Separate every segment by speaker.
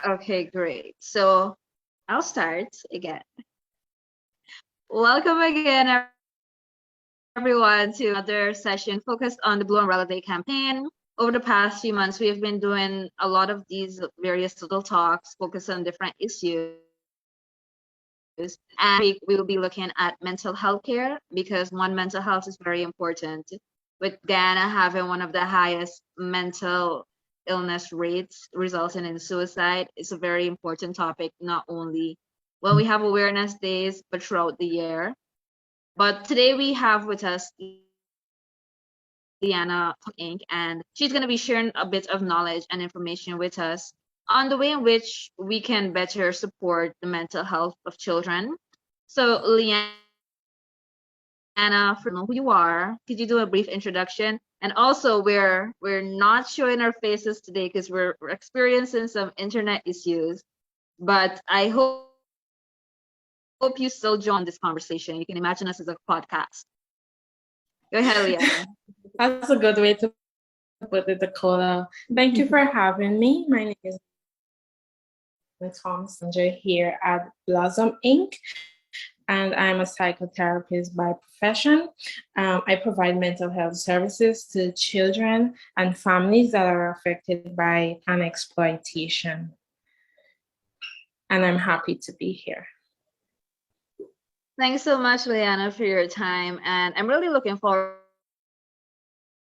Speaker 1: Okay, great. So I'll start again. Welcome again, everyone, to another session focused on the Blue Umbrella Day campaign. Over the past few months, we have been doing a lot of these various little talks focused on different issues. And we will be looking at mental health care because mental health is very important. With Ghana having one of the highest mental illness rates resulting in suicide, it's a very important topic, not only when we have awareness days, but throughout the year. But today we have with us Liana Inc., and she's going to be sharing a bit of knowledge and information with us on the way in which we can better support the mental health of children. So, Liana, for know who you are, could you do a brief introduction? And also, we're not showing our faces today because we're experiencing some internet issues. But I hope you still join this conversation. You can imagine us as a podcast. Go ahead, Liana.
Speaker 2: That's a good way to put it, Dakota. Thank you for having me. My name is Tom Sanger here at Blossom Inc., and I'm a psychotherapist by profession. I provide mental health services to children and families that are affected by an exploitation. And I'm happy to be here.
Speaker 1: Thanks so much, Liana, for your time. And I'm really looking forward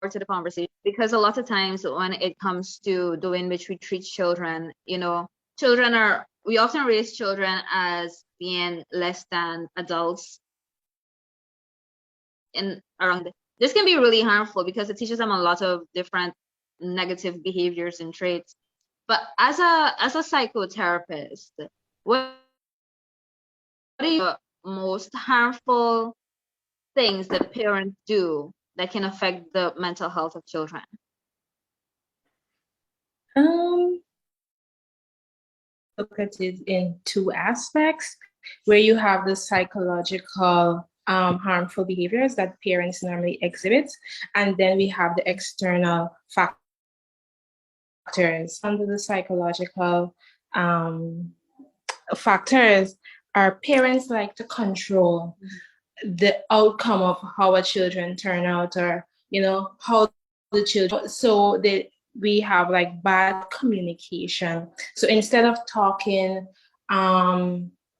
Speaker 1: to the conversation because a lot of times when it comes to the way in which we treat children, we often raise children as being less than adults in around. This can be really harmful because it teaches them a lot of different negative behaviors and traits. But as a psychotherapist, what are the most harmful things that parents do that can affect the mental health of children?
Speaker 2: Look at it in two aspects, where you have the psychological harmful behaviors that parents normally exhibit, and then we have the external factors. Under the psychological factors, our parents like to control the outcome of how our children turn out, or how the children, so that we have like bad communication. So instead of talking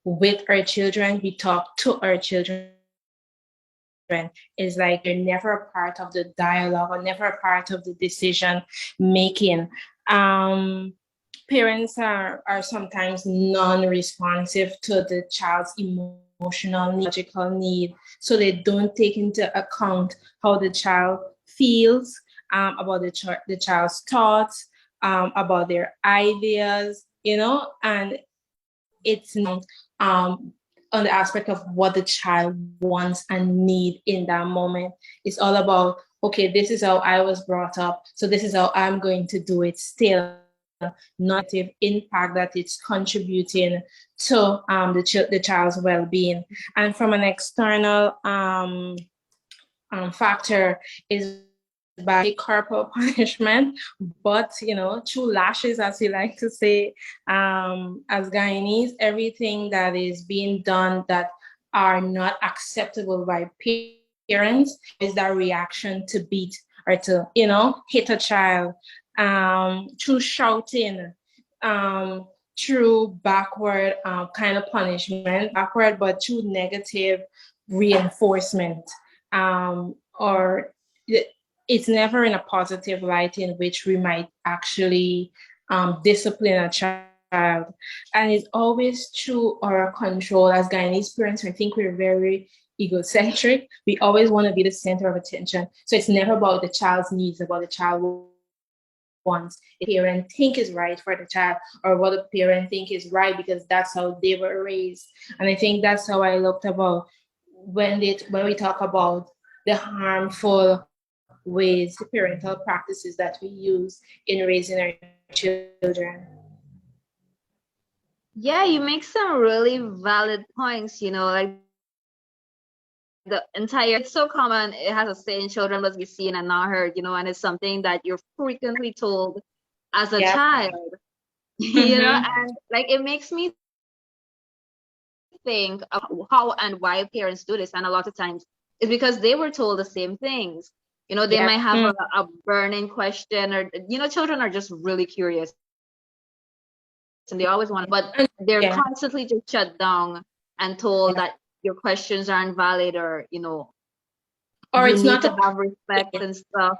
Speaker 2: with our children, we talk to our children. Is like they're never a part of the dialogue or never a part of the decision making. Parents are sometimes non-responsive to the child's emotional, logical need, so they don't take into account how the child feels, about the child's thoughts, about their ideas, and it's not on the aspect of what the child wants and need in that moment. It's all about, okay, this is how I was brought up, so this is how I'm going to do it. Still negative impact that it's contributing to the child's well-being. And from an external factor is by corporal punishment, but through lashes, as we like to say, as Guyanese, everything that is being done that are not acceptable by parents is that reaction to beat or to hit a child, through shouting, through backward kind of punishment, backward, but through negative reinforcement, or it's never in a positive light in which we might actually discipline a child. And it's always through our control. As Guyanese parents, I think we're very egocentric. We always want to be the center of attention. So it's never about the child's needs, about the child wants. The parent think is right for the child, or what the parent think is right because that's how they were raised. And I think that's how I looked about when we talk about the harmful ways, the parental practices that we use in raising our children.
Speaker 1: Yeah, you make some really valid points, like the entire, it's so common, it has a saying, children must be seen and not heard, and it's something that you're frequently told as a child. you know, and like it makes me think of how and why parents do this. And a lot of times it's because they were told the same things. You know, they
Speaker 2: Yeah.
Speaker 1: might have a burning question, or, you know, children are just really curious and they always want, but they're
Speaker 2: Yeah.
Speaker 1: constantly just shut down and told that your questions are invalid, or, you know,
Speaker 2: Or
Speaker 1: you
Speaker 2: it's
Speaker 1: need
Speaker 2: not
Speaker 1: to
Speaker 2: a
Speaker 1: have respect and stuff.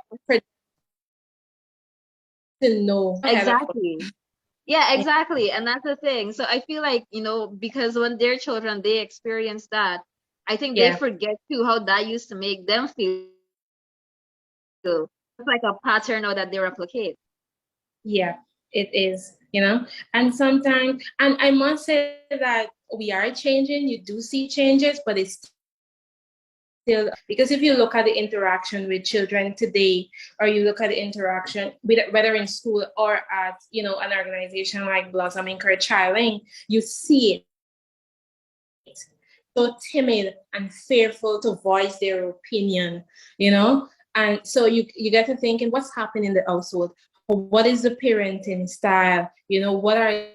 Speaker 2: to know.
Speaker 1: Exactly. Yeah, exactly. And that's the thing. So I feel like, you know, because when they're children, they experience that. I think they
Speaker 2: Yeah.
Speaker 1: forget too how that used to make them feel. It's like a pattern now that they replicate.
Speaker 2: Yeah, it is, you know. And sometimes, and I must say that we are changing. You do see changes, but it's still, because if you look at the interaction with children today, or you look at the interaction with, whether in school or at, you know, an organization like Blossom Encourage Childing, you see it so timid and fearful to voice their opinion, you know. And so you get to thinking, what's happening in the household? What is the parenting style? You know, what are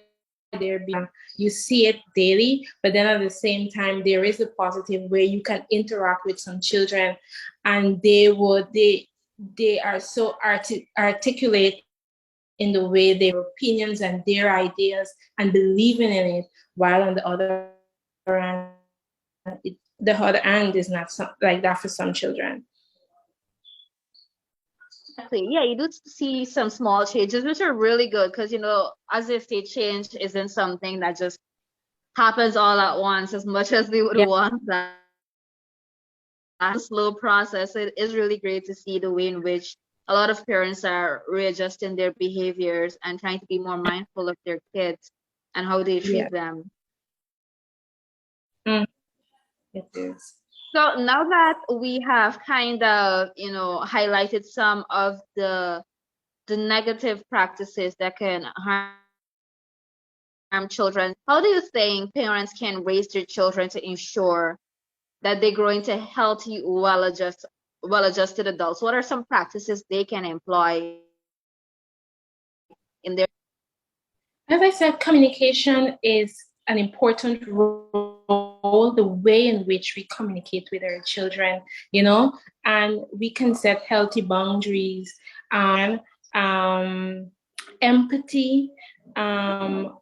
Speaker 2: their being? You see it daily, but then at the same time, there is a positive where you can interact with some children, and they are so articulate in the way their opinions and their ideas and believing in it, while on the other hand, the other hand is not like that for some children.
Speaker 1: Exactly. Yeah, you do see some small changes, which are really good because, you know, as they say, change isn't something that just happens all at once as much as we would
Speaker 2: Yeah.
Speaker 1: want that. A slow process. It is really great to see the way in which a lot of parents are readjusting their behaviors and trying to be more mindful of their kids and how they
Speaker 2: Yeah.
Speaker 1: treat them.
Speaker 2: It is.
Speaker 1: So now that we have kind of, you know, highlighted some of the negative practices that can harm children, how do you think parents can raise their children to ensure that they grow into healthy, well-adjusted adults? What are some practices they can employ in their?
Speaker 2: As I said, communication is an important role, the way in which we communicate with our children, you know, and we can set healthy boundaries and empathy, um,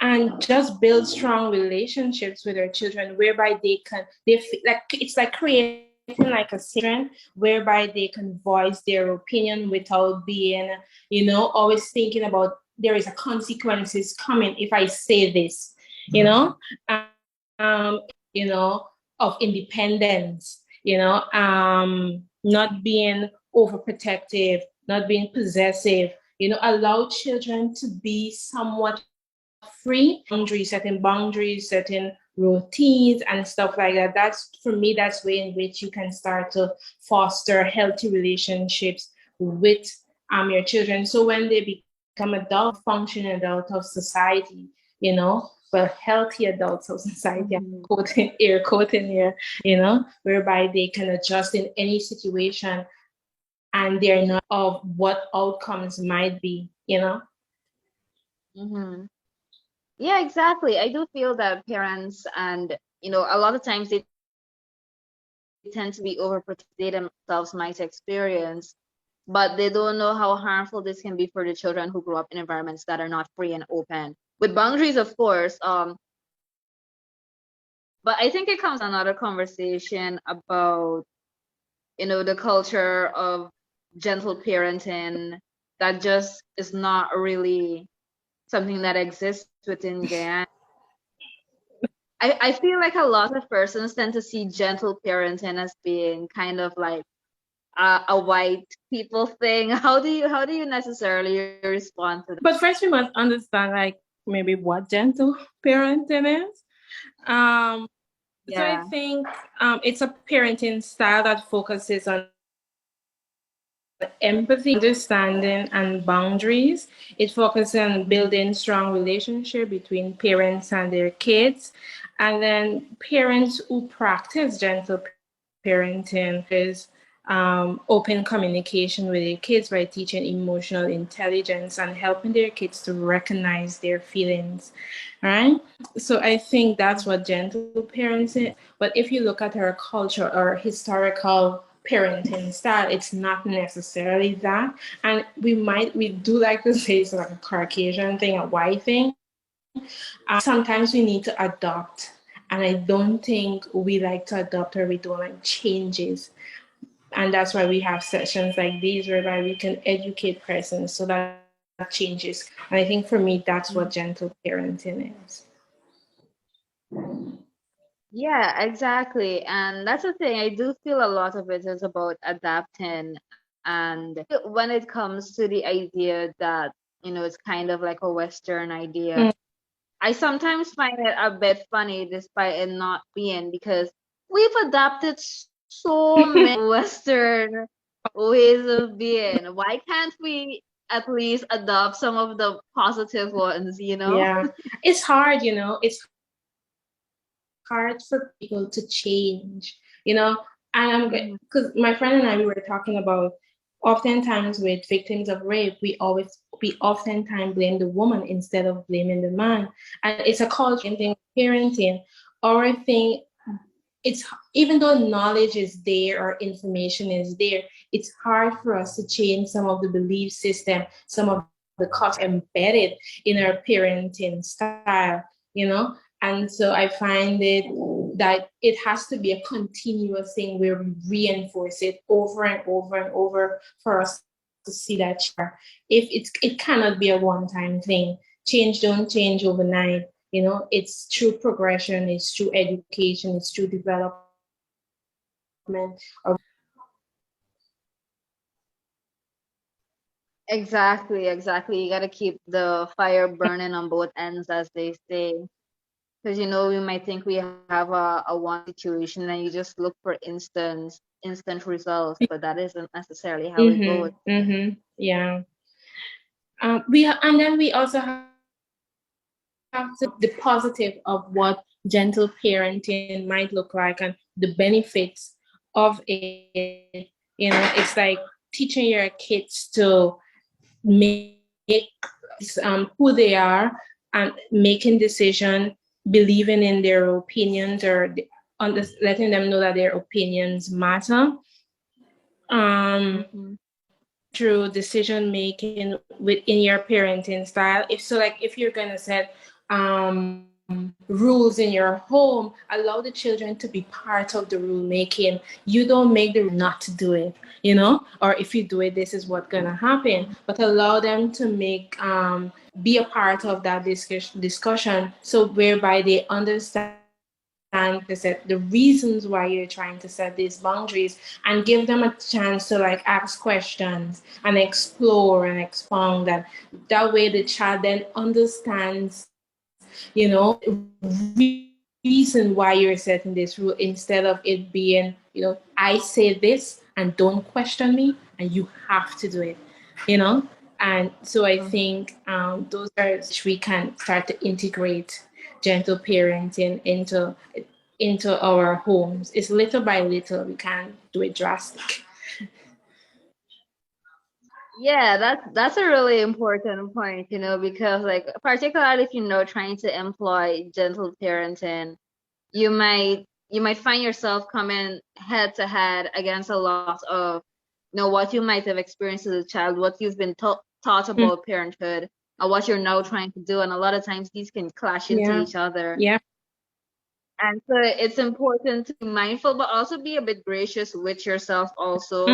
Speaker 2: and just build strong relationships with our children, whereby they feel like it's like creating like a children, whereby they can voice their opinion without being, you know, always thinking about there is a consequences coming if I say this, you know, um, you know, of independence, you know, not being overprotective, not being possessive, you know, allow children to be somewhat free, boundaries, setting routines and stuff like that. That's, for me, that's way in which you can start to foster healthy relationships with your children. So when they become adult, functioning adult of society, you know, well, healthy adults of society,
Speaker 1: Mhm.
Speaker 2: air quoting here, you know, whereby they can adjust in any situation and they're not of what outcomes might be, you know.
Speaker 1: Mhm. Yeah, exactly. I do feel that parents and, you know, a lot of times they tend to be overprotective they themselves might experience, but they don't know how harmful this can be for the children who grow up in environments that are not free and open. With boundaries, of course, but I think it comes another conversation about, you know, the culture of gentle parenting that just is not really something that exists within Guyana. I feel like a lot of persons tend to see gentle parenting as being kind of like a white people thing. How do you necessarily respond to that?
Speaker 2: But first, we must understand, like, maybe what gentle parenting is. Um, so I
Speaker 1: Yeah.
Speaker 2: think it's a parenting style that focuses on empathy, understanding, and boundaries. It focuses on building strong relationship between parents and their kids. And then parents who practice gentle parenting is open communication with their kids by teaching emotional intelligence and helping their kids to recognize their feelings, right? So I think that's what gentle parenting. But if you look at our culture or historical parenting style, it's not necessarily that. And we do like to say it's like a Caucasian thing, a white thing. Sometimes we need to adopt. And I don't think we like to adopt or we don't like changes. And that's why we have sessions like these whereby we can educate persons so that changes. And I think for me, that's what gentle parenting is.
Speaker 1: Yeah, exactly. And that's the thing. I do feel a lot of it is about adapting. And when it comes to the idea that, it's kind of like a Western idea, I sometimes find it a bit funny despite it not being, because we've adapted so many Western ways of being. Why can't we at least adopt some of the positive ones,
Speaker 2: Yeah, it's hard, it's hard for people to change, and because my friend and I, we were talking about oftentimes with victims of rape, we oftentimes blame the woman instead of blaming the man. And it's a culture thing, parenting, or thing. It's even though knowledge is there or information is there, it's hard for us to change some of the belief system, some of the costs embedded in our parenting style, and so I find it that it has to be a continuous thing where we reinforce it over and over and over for us to see that change. It cannot be a one-time thing. Change don't change overnight. It's through progression, it's through education, it's through development.
Speaker 1: Exactly, exactly. You got to keep the fire burning on both ends, as they say. Because, we might think we have a one situation and you just look for instant results, but that isn't necessarily how it goes.
Speaker 2: Yeah. And then we also have the positive of what gentle parenting might look like and the benefits of it. It's like teaching your kids to make who they are and making decisions, believing in their opinions, or letting them know that their opinions matter. Through decision making within your parenting style. If you're gonna set rules in your home, allow the children to be part of the rule making. You don't make the not to do it, or if you do it, this is what's gonna happen. But allow them to be a part of that discussion, so whereby they understand to set the reasons why you're trying to set these boundaries, and give them a chance to ask questions and explore and expound. That way the child then understands, reason why you're setting this rule, instead of it being, I say this and don't question me and you have to do it, and so I think those are which we can start to integrate gentle parenting into our homes. It's little by little. We can't do it drastic.
Speaker 1: Yeah, that's a really important point, because particularly if trying to employ gentle parenting, you might find yourself coming head to head against a lot of what you might have experienced as a child, what you've been taught about parenthood, and what you're now trying to do, and a lot of times these can clash into each other.
Speaker 2: Yeah.
Speaker 1: And so it's important to be mindful, but also be a bit gracious with yourself also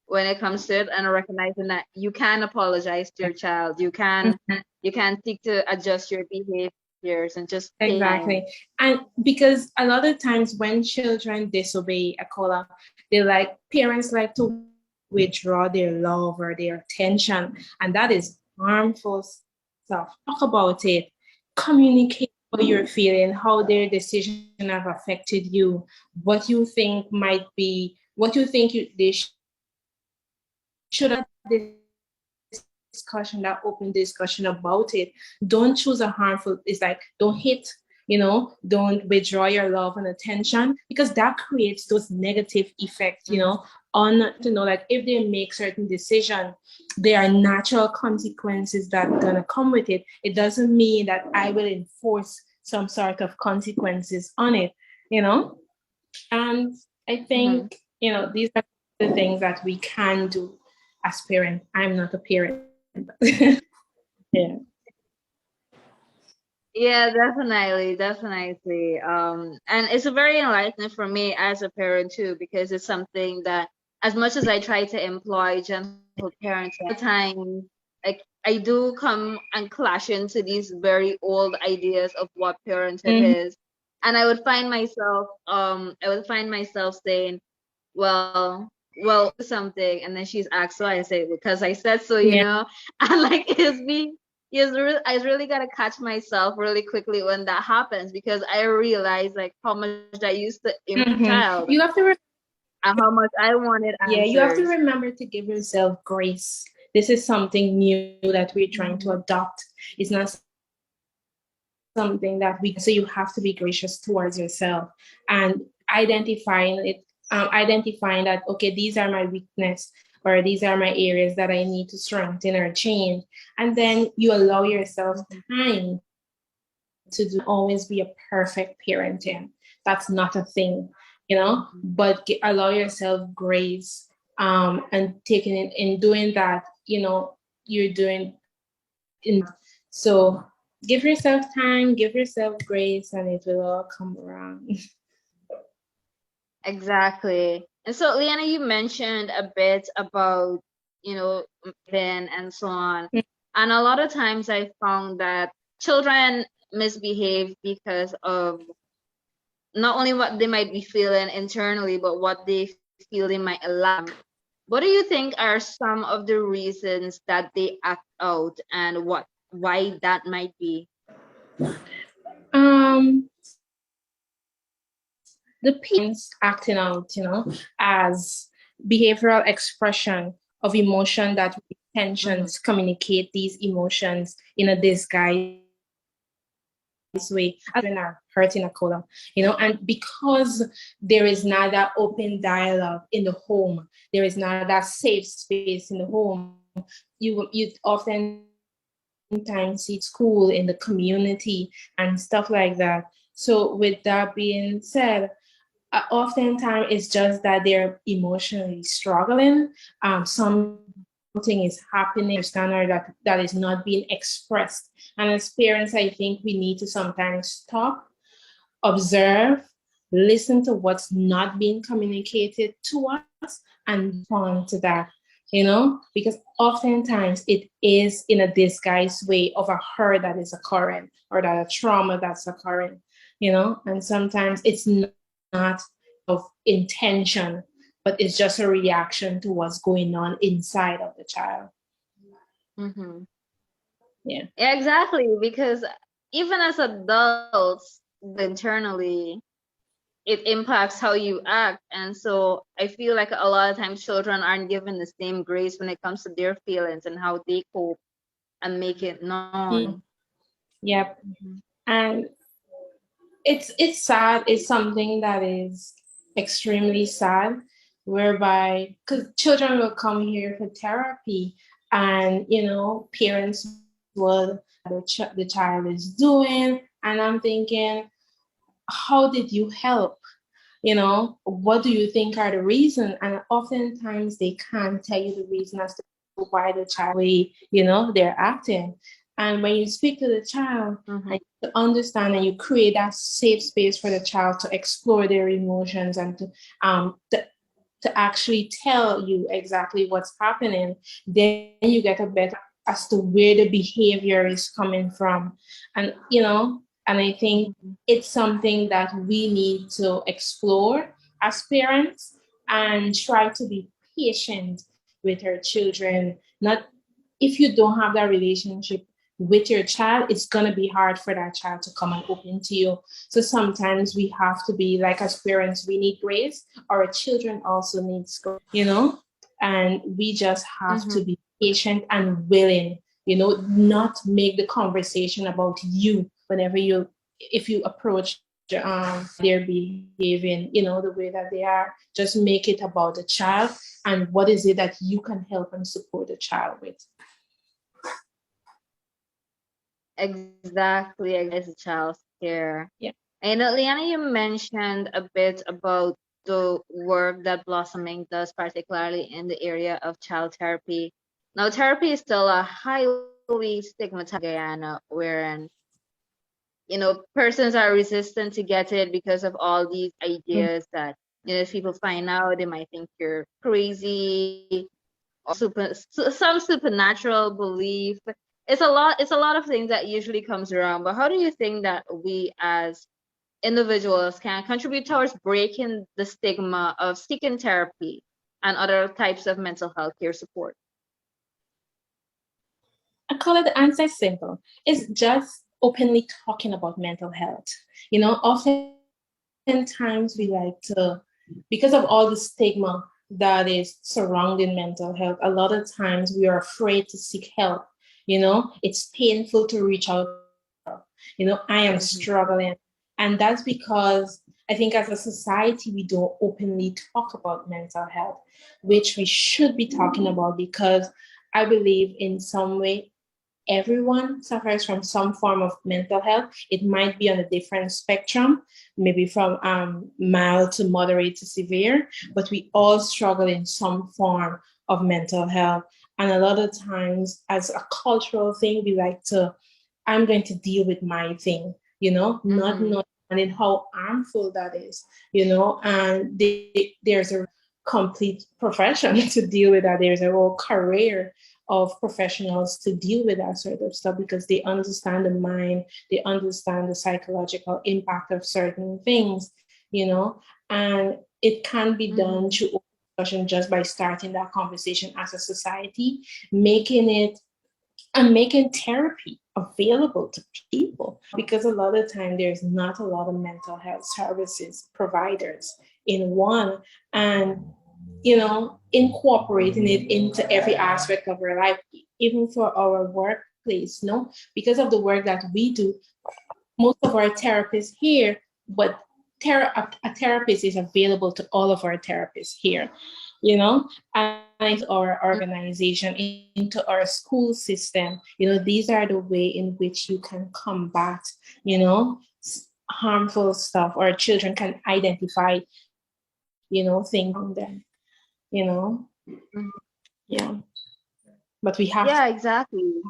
Speaker 1: when it comes to it, and recognizing that you can apologize to your child. You can seek to adjust your behaviors and just
Speaker 2: exactly. And because a lot of times when children disobey a caller, parents like to withdraw their love or their attention, and that is harmful stuff. Talk about it. Communicate how you're feeling, how their decision have affected you, what you think they should have discussion, that open discussion about it. Don't choose a harmful, it's like don't hit, don't withdraw your love and attention, because that creates those negative effects, to know that if they make certain decision, there are natural consequences that are gonna come with it. It doesn't mean that I will enforce some sort of consequences on it, you know? And I think, these are the things that we can do as parents. I'm not a parent. Yeah.
Speaker 1: Yeah, definitely. And it's a very enlightening for me as a parent too, because it's something that, as much as I try to employ gentle parenting, at the time, like I do come and clash into these very old ideas of what parenthood
Speaker 2: Mhm.
Speaker 1: is, and I would find myself saying, well, something, and then she's asked, so I say, because I said so,
Speaker 2: Yeah.
Speaker 1: and like it's me. I really gotta catch myself really quickly when that happens, because I realize like how much I used to impact
Speaker 2: Mhm.
Speaker 1: child
Speaker 2: You have to
Speaker 1: and how much I wanted
Speaker 2: You have to
Speaker 1: answers.
Speaker 2: remember to give yourself grace. This is something new that we're trying to adopt. It's not something that so you have to be gracious towards yourself and identifying it, identifying that, okay, these are my weakness or these are my areas that I need to strengthen or change. And then you allow yourself time to always be a perfect parenting. That's not a thing, but allow yourself grace, and taking it in doing that, you're doing in. So give yourself time, give yourself grace, and it will all come around.
Speaker 1: Exactly. And so, Leanna, you mentioned a bit about, Ben and so on. And a lot of times I found that children misbehave because of not only what they might be feeling internally, but what they feel they might allow. What do you think are some of the reasons that they act out, and why that might be?
Speaker 2: um the parents acting out, as behavioral expression of emotion that intentions communicate these emotions in a disguise way, as when are hurting a colon, and because there is not that open dialogue in the home, there is not that safe space in the home, you often times see school in the community and stuff like that. So with that being said, oftentimes it's just that they're emotionally struggling. Something is happening, standard that is not being expressed. And as parents, I think we need to sometimes stop, observe, listen to what's not being communicated to us, and respond to that. Because oftentimes it is in a disguised way of a hurt that is occurring or that a trauma that's occurring, and sometimes it's not of intention, but it's just a reaction to what's going on inside of the child.
Speaker 1: Mm-hmm.
Speaker 2: Yeah.
Speaker 1: Yeah, exactly. Because even as adults, internally, it impacts how you act. And so I feel like a lot of times children aren't given the same grace when it comes to their feelings and how they cope and make it known.
Speaker 2: Yep. And it's sad. It's something that is extremely sad, whereby because children will come here for therapy, and parents will the child is doing, and I'm thinking, how did you help? What do you think are the reason? And oftentimes they can't tell you the reason as to why the child way, they're acting. And when you speak to the child and you understand and you create that safe space for the child to explore their emotions and to actually tell you exactly what's happening, then you get a better as to where the behavior is coming from. And and I think it's something that we need to explore as parents and try to be patient with our children. Not if you don't have that relationship with your child, it's going to be hard for that child to come and open to you. So sometimes we have to be like, as parents, we need grace. Our children also need grace, and we just have to be patient and willing, not make the conversation about you whenever if you approach they're behaving, the way that they are. Just make it about the child and what is it that you can help and support the child with.
Speaker 1: Exactly, as a child's care.
Speaker 2: Yeah.
Speaker 1: And Liana, you mentioned a bit about the work that Blossoming does, particularly in the area of child therapy. Now, therapy is still a highly stigmatized in Guyana, wherein persons are resistant to get it because of all these ideas that if people find out, they might think you're crazy, or some supernatural belief. It's a lot of things that usually comes around. But how do you think that we as individuals can contribute towards breaking the stigma of seeking therapy and other types of mental health care support?
Speaker 2: I call it the answer simple. It's just openly talking about mental health. Oftentimes we like to, because of all the stigma that is surrounding mental health, a lot of times we are afraid to seek help. It's painful to reach out. I am struggling. And that's because I think as a society, we don't openly talk about mental health, which we should be talking about, because I believe in some way everyone suffers from some form of mental health. It might be on a different spectrum, maybe from mild to moderate to severe, but we all struggle in some form of mental health. And a lot of times, as a cultural thing, we like to, I'm going to deal with my thing, not knowing how harmful that is, and there's a complete profession to deal with that. There's a whole career of professionals to deal with that sort of stuff, because they understand the mind, they understand the psychological impact of certain things, and it can be done through discussion just by starting that conversation as a society, making therapy available to people, because a lot of time there's not a lot of mental health services providers in one, and incorporating it into every aspect of our life, even for our workplace, because of the work that we do. Most of our therapists here, but a therapist is available to all of our therapists here, and our organization, into our school system. These are the way in which you can combat, harmful stuff, or children can identify, things on them. Yeah, but we have
Speaker 1: exactly.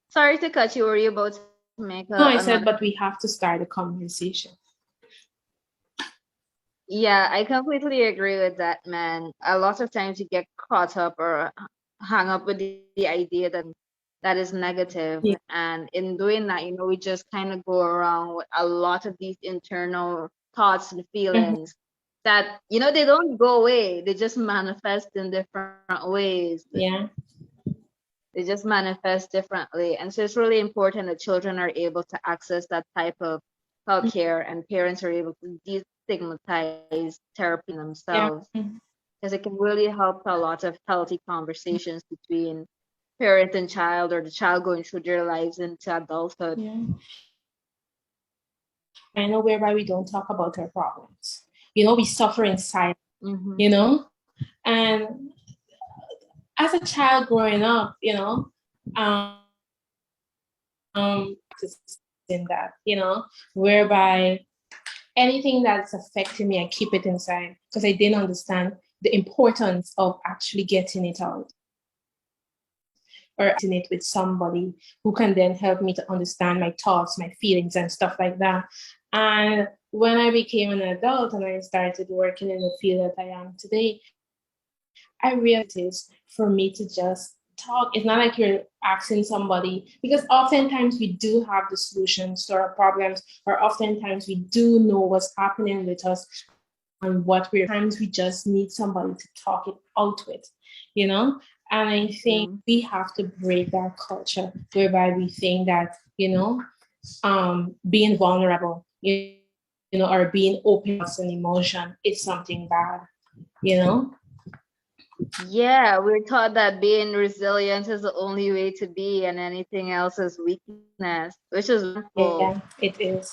Speaker 1: Sorry to cut you. Were you about to make
Speaker 2: I said, but we have to start a conversation.
Speaker 1: Yeah, I completely agree with that, man. A lot of times you get caught up or hung up with the idea that is negative.
Speaker 2: Yeah.
Speaker 1: And in doing that, we just kind of go around with a lot of these internal thoughts and feelings that, they don't go away. They just manifest in different ways.
Speaker 2: Yeah.
Speaker 1: They just manifest differently. And so it's really important that children are able to access that type of healthcare, and parents are able to destigmatize therapy themselves, because it can really help a lot of healthy conversations between parent and child, or the child going through their lives into adulthood.
Speaker 2: Yeah. I know whereby we don't talk about our problems. We suffer in silence, and as a child growing up, in that, whereby anything that's affecting me, I keep it inside, because I didn't understand the importance of actually getting it out, or getting it with somebody who can then help me to understand my thoughts, my feelings, and stuff like that. And when I became an adult and I started working in the field that I am today, I realized for me to just talk. It's not like you're asking somebody, because oftentimes we do have the solutions to our problems, or oftentimes we do know what's happening with us and what times we just need somebody to talk it out with, and I think we have to break that culture whereby we think that, being vulnerable, or being open to an emotion is something bad,
Speaker 1: Yeah, we're taught that being resilient is the only way to be, and anything else is weakness, which is harmful,
Speaker 2: Yeah, it is.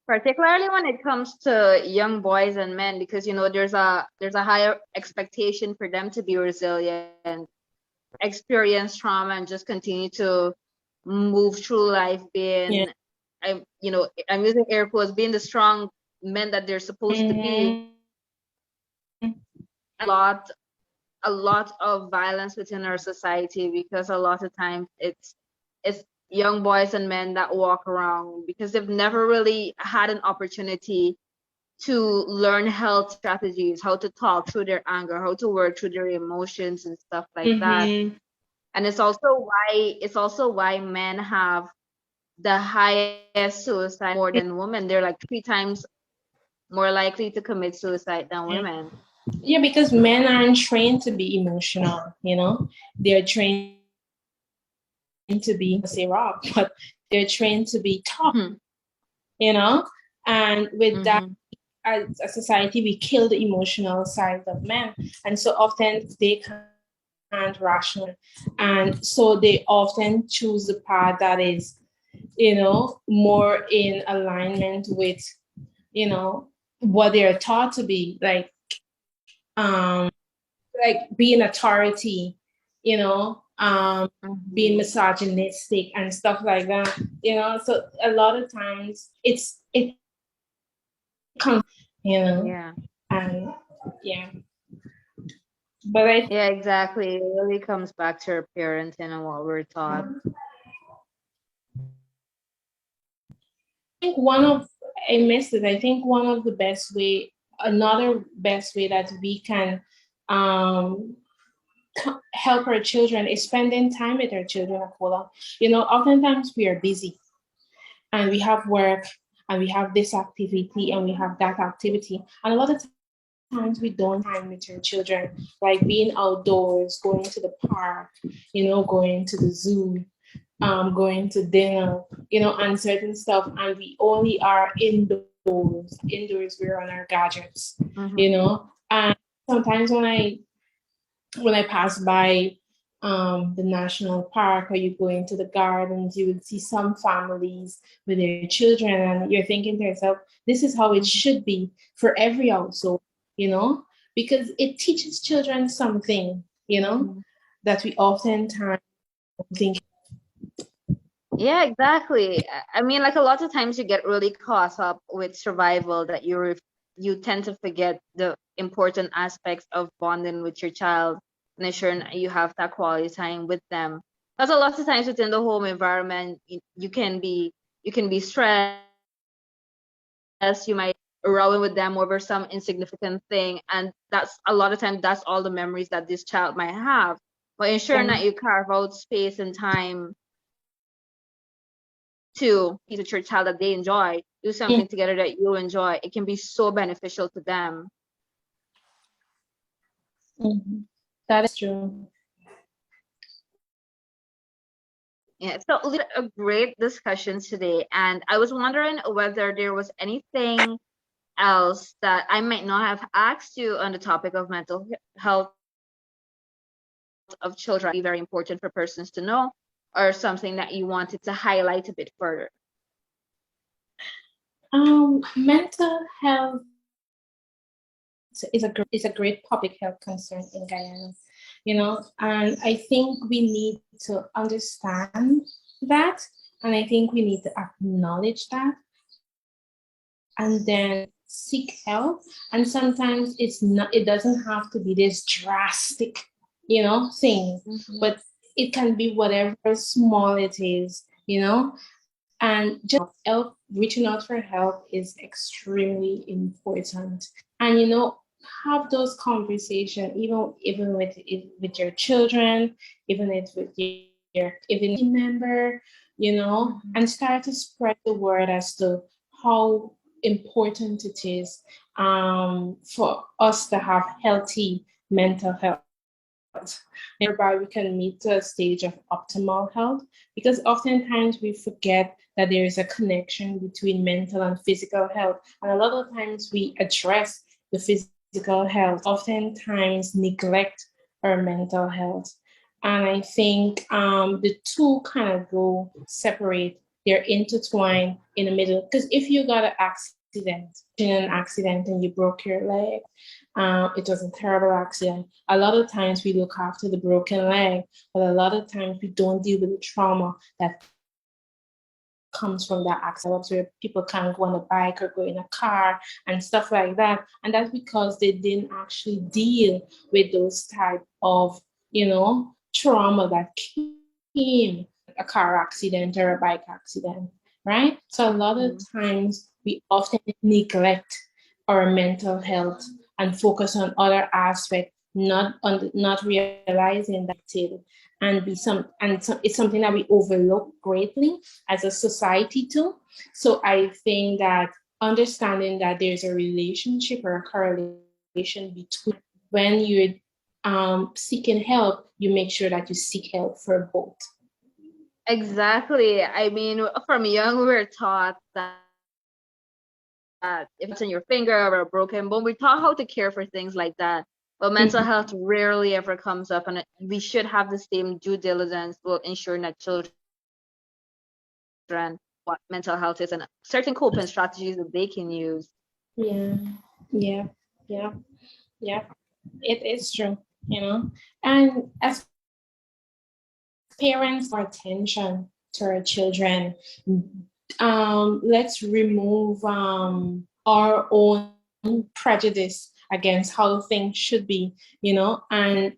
Speaker 1: particularly when it comes to young boys and men, because there's a higher expectation for them to be resilient, experience trauma, and just continue to move through life
Speaker 2: Yeah.
Speaker 1: being, I'm using air quotes, being the strong men that they're supposed to be.
Speaker 2: Mm-hmm.
Speaker 1: A lot of violence within our society, because a lot of times it's young boys and men that walk around because they've never really had an opportunity to learn health strategies, how to talk through their anger, how to work through their emotions and stuff like that.
Speaker 2: Mm-hmm.
Speaker 1: And it's also why men have the highest suicide more than women. They're like 3 times more likely to commit suicide than women.
Speaker 2: Yeah, because men aren't trained to be emotional, you know? They're trained to be, say rock, but they're trained to be tough,
Speaker 1: Hmm.
Speaker 2: you know? And with that,
Speaker 1: Hmm.
Speaker 2: as a society, we kill the emotional side of men. And so often they can't rational. And so they often choose the path that is, more in alignment with, what they're taught to be. Um, like being authority, you know, being
Speaker 1: Hmm.
Speaker 2: misogynistic and stuff like that, So a lot of times it comes, you know,
Speaker 1: Yeah.
Speaker 2: and yeah. But I
Speaker 1: Yeah, exactly. It really comes back to our parenting and what we're taught.
Speaker 2: think one of I missed it. I think one of the best way, another best way that we can um help our children is spending time with our children, Aquila. Oftentimes we are busy and we have work and we have this activity and we have that activity. And a lot of times we don't time with our children, like being outdoors, going to the park, going to the zoo, going to dinner, and certain stuff. And we only are indoors. Indoors, we're on our gadgets,
Speaker 1: Hmm.
Speaker 2: And sometimes when I pass by the national park or you go into the gardens, you would see some families with their children, and you're thinking to yourself, this is how it should be for every household, because it teaches children something,
Speaker 1: Hmm.
Speaker 2: that we oftentimes think.
Speaker 1: Yeah, exactly. I mean, like a lot of times you get really caught up with survival that you tend to forget the important aspects of bonding with your child and ensuring that you have that quality time with them. Because a lot of times within the home environment, you can be stressed, you might rowing with them over some insignificant thing, and that's a lot of times that's all the memories that this child might have. But ensuring
Speaker 2: Yeah.
Speaker 1: that you carve out space and time to be with your child that they enjoy, do something together that you enjoy, it can be so beneficial to them.
Speaker 2: Mhm. That is true.
Speaker 1: Yeah, so we had a great discussion today, and I was wondering whether there was anything else that I might not have asked you on the topic of mental health of children, be very important for persons to know, or something that you wanted to highlight a bit further.
Speaker 2: Mental health is a great public health concern in Guyana, and I think we need to understand that, and I think we need to acknowledge that, and then seek help. And sometimes it doesn't have to be this drastic, thing,
Speaker 1: Mm-hmm.
Speaker 2: but it can be whatever small it is, and just reaching out for help is extremely important. And have those conversations, even with your children, even if with your even team member,
Speaker 1: Mm-hmm.
Speaker 2: and start to spread the word as to how important it is for us to have healthy mental health, whereby we can meet to a stage of optimal health. Because oftentimes we forget that there is a connection between mental and physical health. And a lot of times we address the physical physical health oftentimes neglect our mental health. And I think the two kind of go separate. They're intertwined in the middle. Because if you got in an accident and you broke your leg, it was a terrible accident. A lot of times we look after the broken leg, but a lot of times we don't deal with the trauma that comes from that accident where people can't go on a bike or go in a car and stuff like that. And that's because they didn't actually deal with those type of, trauma that came a car accident or a bike accident, right? So a lot of times we often neglect our mental health and focus on other aspects, not realizing that it's something that we overlook greatly as a society too. So I think that understanding that there's a relationship or a correlation between when you're seeking help, you make sure that you seek help for both.
Speaker 1: Exactly. I mean, from young, we were taught that if it's in your finger or a broken bone, we're taught how to care for things like that. But mental health rarely ever comes up, and we should have the same due diligence for ensuring that children what mental health is and certain coping strategies that they can use.
Speaker 2: Yeah. It is true, And as parents, our attention to our children, let's remove our own prejudice against how things should be, and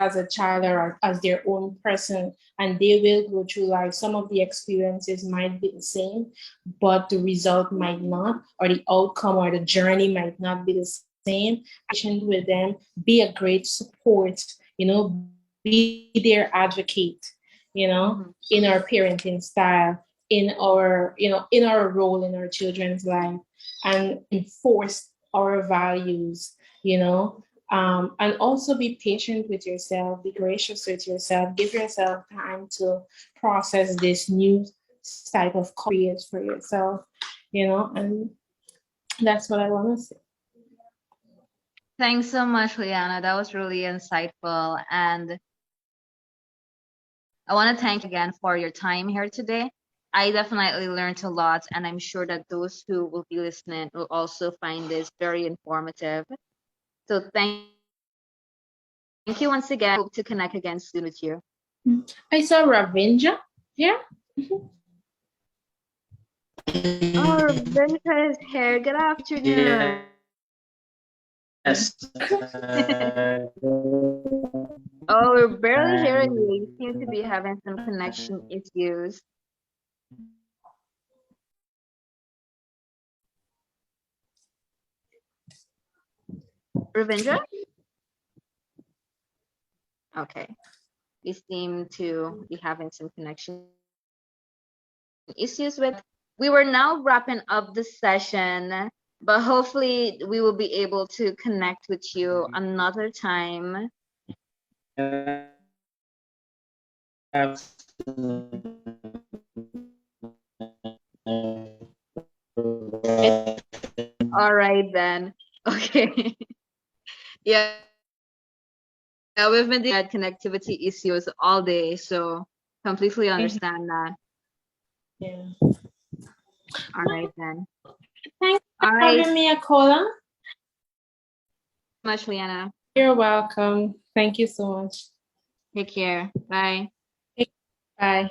Speaker 2: as a child or as their own person, and they will go through life. Some of the experiences might be the same, but the result might not, or the outcome or the journey might not be the same. Patient with them, be a great support, be their advocate, in our parenting style, in our, in our role in our children's life, and enforce our values, and also be patient with yourself, be gracious with yourself, give yourself time to process this new type of careers for yourself, and that's what I want to say.
Speaker 1: Thanks so much, Liana. That was really insightful. And I want to thank you again for your time here today. I definitely learned a lot, and I'm sure that those who will be listening will also find this very informative. So thank you once again. Hope to connect again soon with you.
Speaker 2: I saw Ravinja. Yeah.
Speaker 1: Oh, Ravinja is here. Good afternoon.
Speaker 3: Yes.
Speaker 1: Oh, we're barely hearing you. You seem to be having some connection issues. Ravindra? Okay. We seem to be having some connection issues with. We were now wrapping up the session, but hopefully we will be able to connect with you another time. All right then. Okay. Yeah. Yeah, we've been dealing with connectivity issues all day, so completely understand that.
Speaker 2: Yeah.
Speaker 1: All right then.
Speaker 2: Thanks for having me, Akola.
Speaker 1: Much, Liana.
Speaker 2: You're welcome. Thank you so much.
Speaker 1: Take care. Bye.
Speaker 2: Bye.